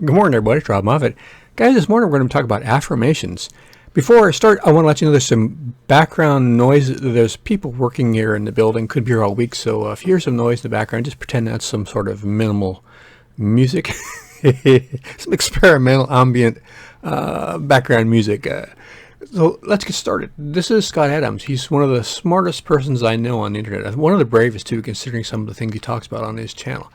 Good morning, everybody. It's Robb Moffett. Guys, this morning we're going to talk about affirmations. Before I start, I want to let you know there's some background noise. There's people working here in the building, could be here all week, so if you hear some noise in the background, just pretend that's some sort of minimal music, some experimental ambient background music. So let's get started. This is Scott Adams. He's one of the smartest persons I know on the internet. One of the bravest, too, considering some of the things he talks about on his channel.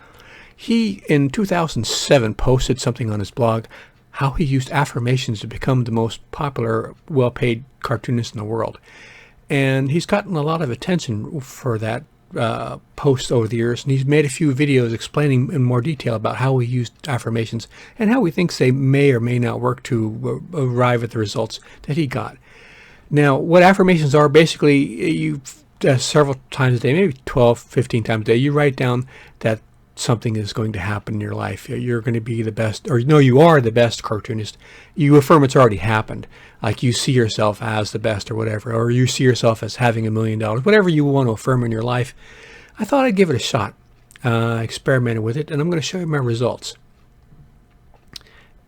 He, in 2007, posted something on his blog, how he used affirmations to become the most popular, well-paid cartoonist in the world. And he's gotten a lot of attention for that post over the years, and he's made a few videos explaining in more detail about how he used affirmations and how he thinks they may or may not work to arrive at the results that he got. Now, what affirmations are, basically, you several times a day, maybe 12, 15 times a day, you write down that something is going to happen in your life. You're going to be the best, or no, you are the best cartoonist. You affirm it's already happened. Like you see yourself as the best or whatever, or you see yourself as having $1 million, whatever you want to affirm in your life. I thought I'd give it a shot. Experimented with it, and I'm going to show you my results.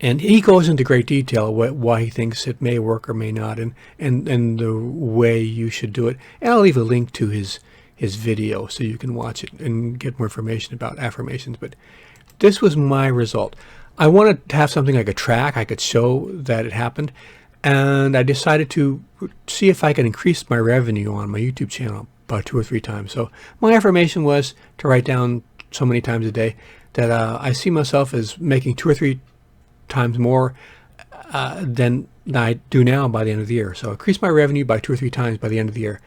And he goes into great detail why he thinks it may work or may not, and the way you should do it. And I'll leave a link to his video so you can watch it and get more information about affirmations. But this was my result. I wanted to have something like a track I could show that it happened, and I decided to see if I could increase my revenue on my YouTube channel by 2 or 3 times. So my affirmation was to write down so many times a day that I see myself as making 2 or 3 times more than I do now by the end of the year. So increase my revenue by 2 or 3 times by the end of the year.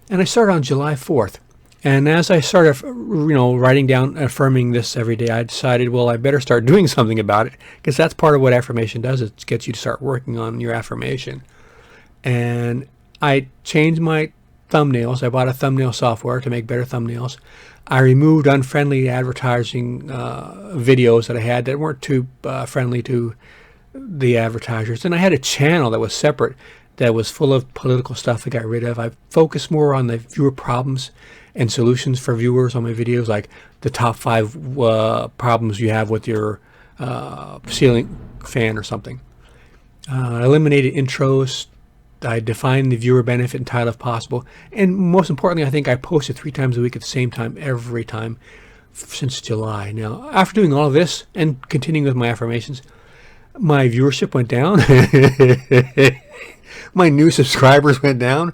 And I started on July 4th. And as I started, writing down, affirming this every day, I decided, well, I better start doing something about it, because that's part of what affirmation does. It gets you to start working on your affirmation. And I changed my thumbnails. I bought a thumbnail software to make better thumbnails. I removed unfriendly advertising videos that I had that weren't too friendly to the advertisers. And I had a channel that was separate, that was full of political stuff I got rid of. I focused more on the viewer problems and solutions for viewers on my videos, like the top 5 problems you have with your ceiling fan or something. I eliminated intros. I defined the viewer benefit and title if possible. And most importantly, I think I posted 3 times a week at the same time every time since July. Now, after doing all of this and continuing with my affirmations, my viewership went down. My new subscribers went down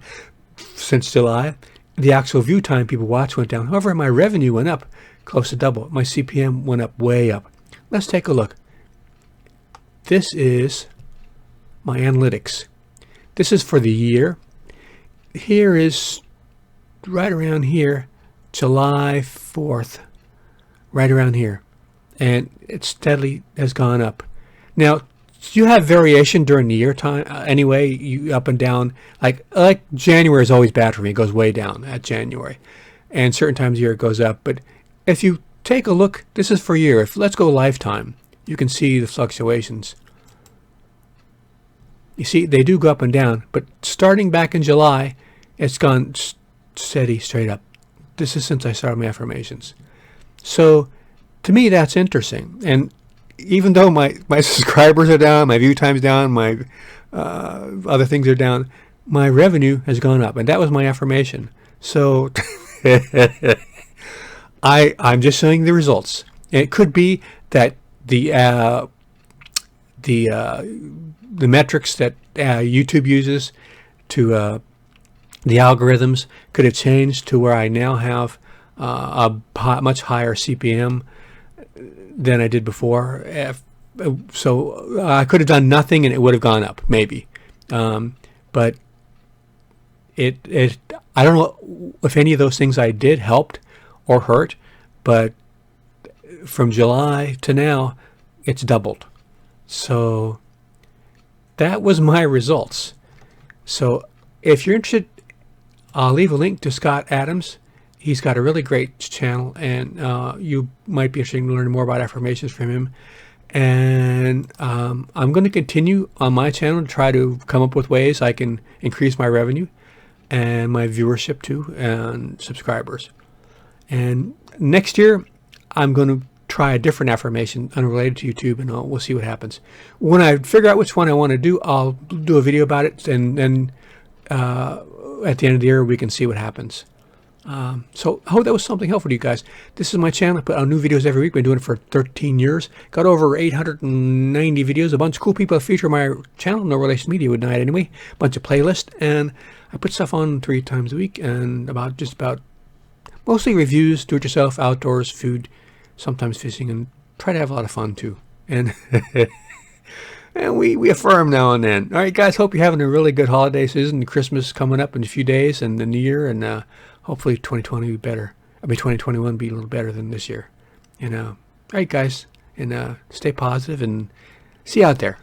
since July. The actual view time people watch went down. However, my revenue went up close to double. My CPM went up way up. Let's take a look. This is my analytics. This is for the year. Here is right around here, July 4th, right around here. And it steadily has gone up. Now, you have variation during the year time anyway, you up and down. Like January is always bad for me. It goes way down at January. And certain times of year it goes up. But if you take a look, this is for a year. Let's go lifetime. You can see the fluctuations. You see, they do go up and down. But starting back in July, it's gone steady straight up. This is since I started my affirmations. So to me, that's interesting. And even though my subscribers are down, my view time's down, my other things are down, my revenue has gone up, and that was my affirmation. So I'm just showing the results. It could be that the metrics that YouTube uses to the algorithms could have changed to where I now have a much higher CPM than I did before. So I could have done nothing and it would have gone up, maybe. But I don't know if any of those things I did helped or hurt, but from July to now, it's doubled. So that was my results. So if you're interested, I'll leave a link to Scott Adams. He's got a really great channel, and you might be interested in learning more about affirmations from him. And I'm going to continue on my channel to try to come up with ways I can increase my revenue and my viewership too, and subscribers. And next year, I'm going to try a different affirmation unrelated to YouTube, and we'll see what happens. When I figure out which one I want to do, I'll do a video about it, and then at the end of the year we can see what happens. So I hope that was something helpful to you guys. This is my channel. I put out new videos every week. Been doing it for 13 years. Got over 890 videos. A bunch of cool people that feature my channel. No relation media would night anyway. A bunch of playlists, and I put stuff on 3 times a week, and just about mostly reviews, do-it-yourself, outdoors, food, sometimes fishing, and try to have a lot of fun too. And and we affirm now and then. All right, guys. Hope you're having a really good holiday season. Christmas coming up in a few days, and the New Year, and hopefully 2020 will be better. 2021 will be a little better than this year. And all right, guys, and stay positive and see you out there.